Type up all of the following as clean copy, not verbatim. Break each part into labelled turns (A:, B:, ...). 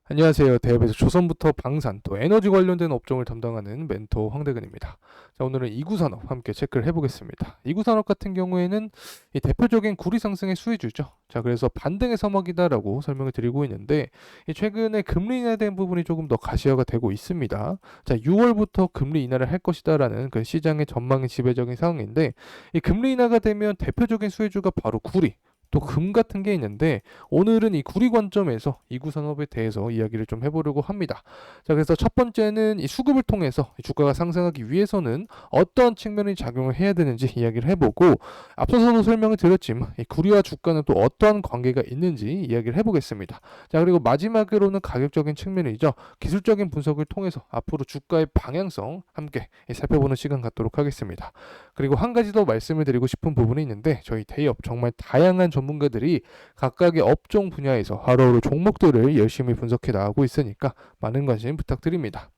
A: 안녕하세요. 대업에서 조선부터 방산 또 에너지 관련된 업종을 담당하는 멘토 황대근입니다. 자, 오늘은 이구산업 함께 체크를 해보겠습니다. 이구산업 같은 경우에는 이 대표적인 구리 상승의 수혜주죠. 자, 그래서 반등의 서막이다라고 설명을 드리고 있는데 이 최근에 금리 인하에 대한 부분이 조금 더 가시화가 되고 있습니다. 자, 6월부터 금리 인하를 할 것이다라는 그 시장의 전망이 지배적인 상황인데 이 금리 인하가 되면 대표적인 수혜주가 바로 구리 또 금 같은 게 있는데 오늘은 이 구리 관점에서 이구 산업에 대해서 이야기를 좀 해보려고 합니다. 자, 그래서 첫 번째는 이 수급을 통해서 이 주가가 상승하기 위해서는 어떤 측면이 작용을 해야 되는지 이야기를 해보고 앞서서도 설명을 드렸지만 이 구리와 주가는 또 어떠한 관계가 있는지 이야기를 해보겠습니다. 자, 그리고 마지막으로는 가격적인 측면이죠. 기술적인 분석을 통해서 앞으로 주가의 방향성 함께 살펴보는 시간 갖도록 하겠습니다. 그리고 한 가지 더 말씀을 드리고 싶은 부분이 있는데 저희 대기업 정말 다양한 전문가들이 각각의 업종 분야에서 하루하루 종목들을 열심히 분석해 나가고 있으니까 많은 관심 부탁드립니다.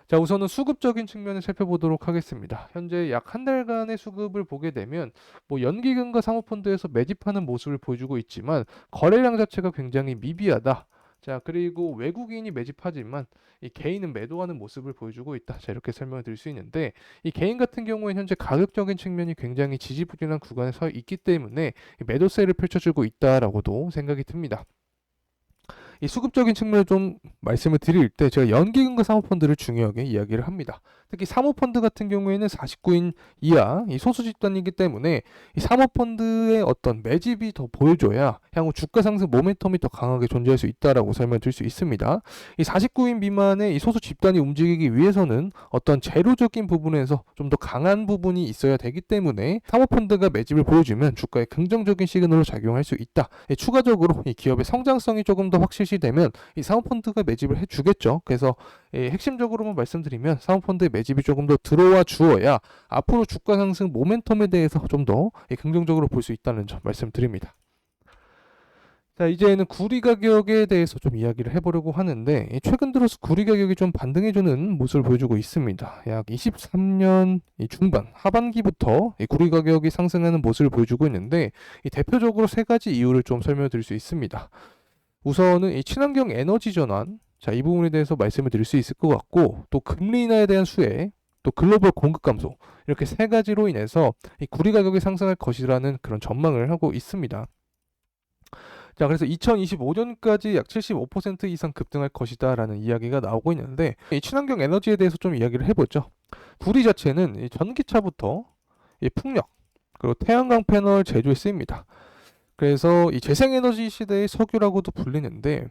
A: 자, 우선은 수급적인 측면을 살펴보도록 하겠습니다. 현재 약 한 달간의 수급을 보게 되면 연기금과 사모펀드에서 매집하는 모습을 보여주고 있지만 거래량 자체가 굉장히 미비하다. 자, 그리고 외국인이 매집하지만 이 개인은 매도하는 모습을 보여주고 있다. 자, 이렇게 설명을 드릴 수 있는데 이 개인 같은 경우에는 현재 가격적인 측면이 굉장히 지지부진한 구간에 서 있기 때문에 매도세를 펼쳐주고 있다라고도 생각이 듭니다. 이 수급적인 측면을 좀 말씀을 드릴 때 제가 연기금과 사모펀드를 중요하게 이야기를 합니다. 특히 사모펀드 같은 경우에는 49인 이하 이 소수 집단이기 때문에 이 사모펀드의 어떤 매집이 더 보여줘야 향후 주가 상승 모멘텀이 더 강하게 존재할 수 있다라고 설명드릴 수 있습니다. 이 49인 미만의 이 소수 집단이 움직이기 위해서는 어떤 재료적인 부분에서 좀 더 강한 부분이 있어야 되기 때문에 사모펀드가 매집을 보여주면 주가에 긍정적인 시그널로 작용할 수 있다. 추가적으로 이 기업의 성장성이 조금 더 확실시되면 이 사모펀드가 매집을 해주겠죠. 그래서 핵심적으로만 말씀드리면 사모펀드의 매집이 조금 더 들어와 주어야 앞으로 주가 상승 모멘텀에 대해서 좀 더 긍정적으로 볼 수 있다는 점 말씀드립니다. 자, 이제는 구리 가격에 대해서 좀 이야기를 해보려고 하는데 최근 들어서 구리 가격이 좀 반등해주는 모습을 보여주고 있습니다. 약 23년 중반 하반기부터 이 구리 가격이 상승하는 모습을 보여주고 있는데 대표적으로 세 가지 이유를 좀 설명드릴 수 있습니다. 우선은 이 친환경 에너지 전환, 자, 이 부분에 대해서 말씀을 드릴 수 있을 것 같고 또 금리 인하에 대한 수혜, 또 글로벌 공급 감소 이렇게 세 가지로 인해서 이 구리 가격이 상승할 것이라는 그런 전망을 하고 있습니다. 자, 그래서 2025년까지 약 75% 이상 급등할 것이다라는 이야기가 나오고 있는데 이 친환경 에너지에 대해서 좀 이야기를 해보죠. 구리 자체는 이 전기차부터 이 풍력 그리고 태양광 패널 제조에 쓰입니다. 그래서 이 재생에너지 시대의 석유라고도 불리는데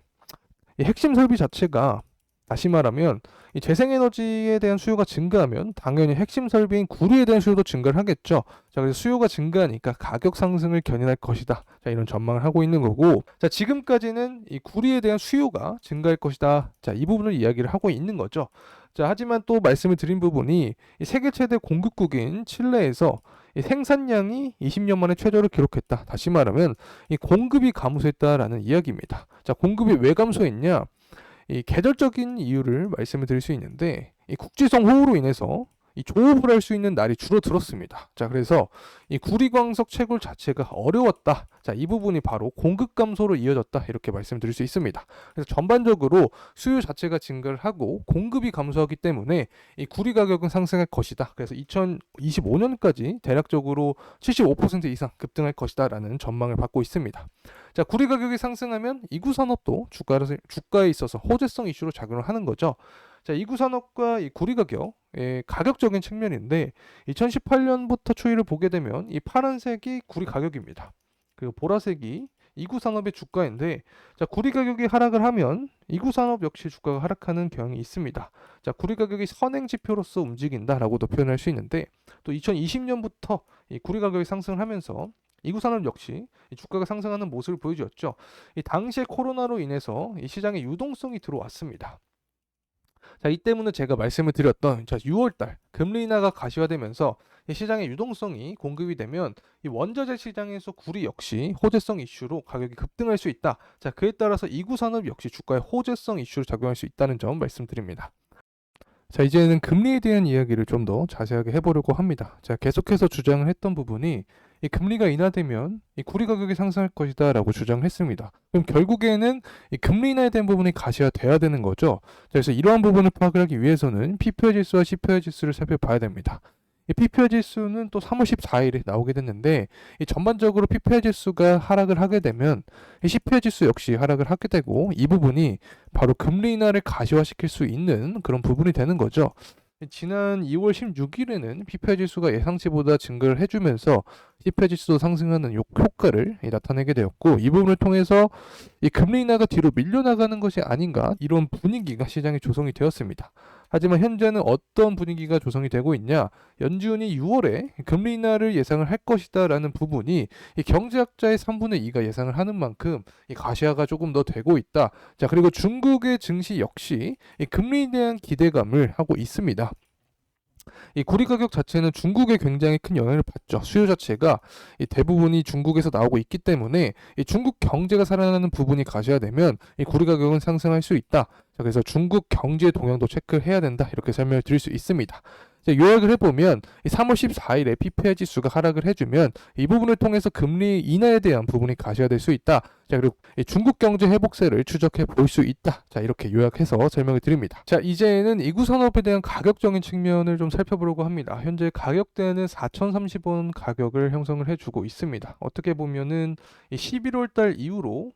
A: 이 핵심 설비 자체가 다시 말하면 이 재생에너지에 대한 수요가 증가하면 당연히 핵심 설비인 구리에 대한 수요도 증가를 하겠죠. 자, 그래서 수요가 증가하니까 가격 상승을 견인할 것이다. 자, 이런 전망을 하고 있는 거고, 자, 지금까지는 이 구리에 대한 수요가 증가할 것이다. 자, 이 부분을 이야기를 하고 있는 거죠. 자, 하지만 또 말씀을 드린 부분이 이 세계 최대 공급국인 칠레에서 이 생산량이 20년 만에 최저를 기록했다. 다시 말하면 이 공급이 감소했다라는 이야기입니다. 자, 공급이 왜 감소했냐? 이 계절적인 이유를 말씀을 드릴 수 있는데 이 국지성 호우로 인해서 이 조업을 할 수 있는 날이 줄어들었습니다. 자, 그래서 이 구리광석 채굴 자체가 어려웠다. 자, 이 부분이 바로 공급 감소로 이어졌다. 이렇게 말씀드릴 수 있습니다. 그래서 전반적으로 수요 자체가 증가를 하고 공급이 감소하기 때문에 이 구리 가격은 상승할 것이다. 그래서 2025년까지 대략적으로 75% 이상 급등할 것이다라는 전망을 받고 있습니다. 자, 구리 가격이 상승하면 이구 산업도 주가에 있어서 호재성 이슈로 작용을 하는 거죠. 자, 이구 산업과 이 구리 가격의 가격적인 측면인데 2018년부터 추이를 보게 되면 이 파란색이 구리 가격입니다. 그리고 보라색이 이구 산업의 주가인데 자, 구리 가격이 하락을 하면 이구 산업 역시 주가가 하락하는 경향이 있습니다. 자, 구리 가격이 선행 지표로서 움직인다라고도 표현할 수 있는데 또 2020년부터 이 구리 가격이 상승을 하면서 이구 산업 역시 주가가 상승하는 모습을 보여주었죠. 이 당시에 코로나로 인해서 이 시장에 유동성이 들어왔습니다. 자, 이 때문에 제가 말씀을 드렸던 6월달 금리 인하가 가시화되면서 이 시장의 유동성이 공급이 되면 이 원자재 시장에서 구리 역시 호재성 이슈로 가격이 급등할 수 있다. 자, 그에 따라서 이구 산업 역시 주가의 호재성 이슈로 작용할 수 있다는 점 말씀드립니다. 자, 이제는 금리에 대한 이야기를 좀 더 자세하게 해보려고 합니다. 자, 계속해서 주장을 했던 부분이 이 금리가 인하되면 이 구리 가격이 상승할 것이다라고 주장했습니다. 그럼 결국에는 이 금리 인하에 대한 부분이 가시화돼야 되는 거죠. 자, 그래서 이러한 부분을 파악을 하기 위해서는 PPI 지수와 CPI 지수를 살펴봐야 됩니다. 이 PPI 지수는 또 3월 14일에 나오게 됐는데 이 전반적으로 PPI 지수가 하락을 하게 되면 이 CPI 지수 역시 하락을 하게 되고 이 부분이 바로 금리 인하를 가시화시킬 수 있는 그런 부분이 되는 거죠. 지난 2월 16일에는 PPI 지수가 예상치보다 증가를 해주면서 CPI 지수도 상승하는 효과를 나타내게 되었고 이 부분을 통해서 이 금리 인하가 뒤로 밀려나가는 것이 아닌가 이런 분위기가 시장에 조성이 되었습니다. 하지만 현재는 어떤 분위기가 조성이 되고 있냐? 연준이 6월에 금리 인하를 예상을 할 것이다라는 부분이 이 경제학자의 3분의 2가 예상을 하는 만큼 이 가시화가 조금 더 되고 있다. 자, 그리고 중국의 증시 역시 이 금리에 대한 기대감을 하고 있습니다. 이 구리 가격 자체는 중국에 굉장히 큰 영향을 받죠. 수요 자체가 이 대부분이 중국에서 나오고 있기 때문에 이 중국 경제가 살아나는 부분이 가시화되면 이 구리 가격은 상승할 수 있다. 자, 그래서 중국 경제 동향도 체크해야 된다. 이렇게 설명을 드릴 수 있습니다. 자, 요약을 해보면 이 3월 14일에 PPI 지수가 하락을 해주면 이 부분을 통해서 금리 인하에 대한 부분이 가시화될 수 있다. 자, 그리고 이 중국 경제 회복세를 추적해 볼 수 있다. 자, 이렇게 요약해서 설명을 드립니다. 자, 이제는 이구 산업에 대한 가격적인 측면을 좀 살펴보려고 합니다. 현재 가격대는 4,030원 가격을 형성을 해주고 있습니다. 어떻게 보면은 이 11월 달 이후로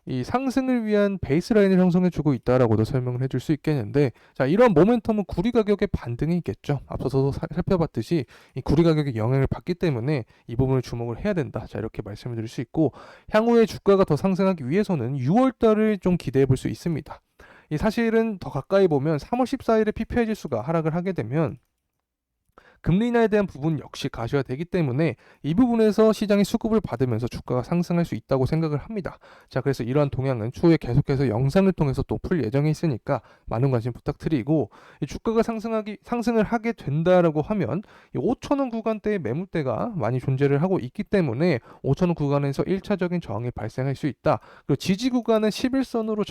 A: 이 상승을 위한 베이스라인을 형성해주고 있다라고도 설명을 해줄 수 있겠는데, 자, 이런 모멘텀은 구리 가격의 반등이 있겠죠. 앞서서도 살펴봤듯이 이 구리 가격의 영향을 받기 때문에 이 부분을 주목을 해야 된다. 자, 이렇게 말씀을 드릴 수 있고, 향후에 주가가 더 상승하기 위해서는 6월 달을 좀 기대해 볼 수 있습니다. 이 사실은 더 가까이 보면 3월 14일에 PPI 지수가 하락을 하게 되면 금리 인하에 대한 부분 역시 가시화되기 때문에 이 부분에서 시장이 수급을 받으면서 주가가 상승할 수 있다고 생각을 합니다. 자, 그래서 이러한 동향은 추후에 계속해서 영상을 통해서 또 풀 예정에 있으니까 많은 관심 부탁드리고, 이 주가가 상승을 하게 된다라고 하면 이 5,000원 구간대의 매물대가 많이 존재를 하고 있기 때문에 5,000원 구간에서 1차적인 저항이 발생할 수 있다. 그리고 지지 구간은 11선으로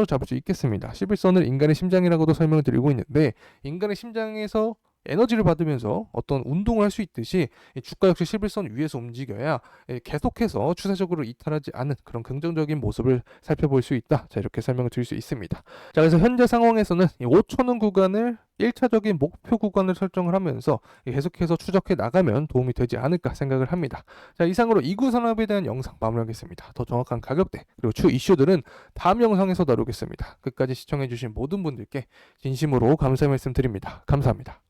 A: 잡을 수 있겠습니다. 11선을 인간의 심장이라고도 설명을 드리고 있는데, 인간의 심장에서 에너지를 받으면서 어떤 운동을 할 수 있듯이 이 주가 역시 11선 위에서 움직여야 계속해서 추세적으로 이탈하지 않는 그런 긍정적인 모습을 살펴볼 수 있다. 자, 이렇게 설명을 드릴 수 있습니다. 자, 그래서 현재 상황에서는 이 5,000원 구간을 1차적인 목표 구간을 설정을 하면서 계속해서 추적해 나가면 도움이 되지 않을까 생각을 합니다. 자, 이상으로 이구 산업에 대한 영상 마무리하겠습니다. 더 정확한 가격대 그리고 추 이슈들은 다음 영상에서 다루겠습니다. 끝까지 시청해주신 모든 분들께 진심으로 감사의 말씀 드립니다. 감사합니다.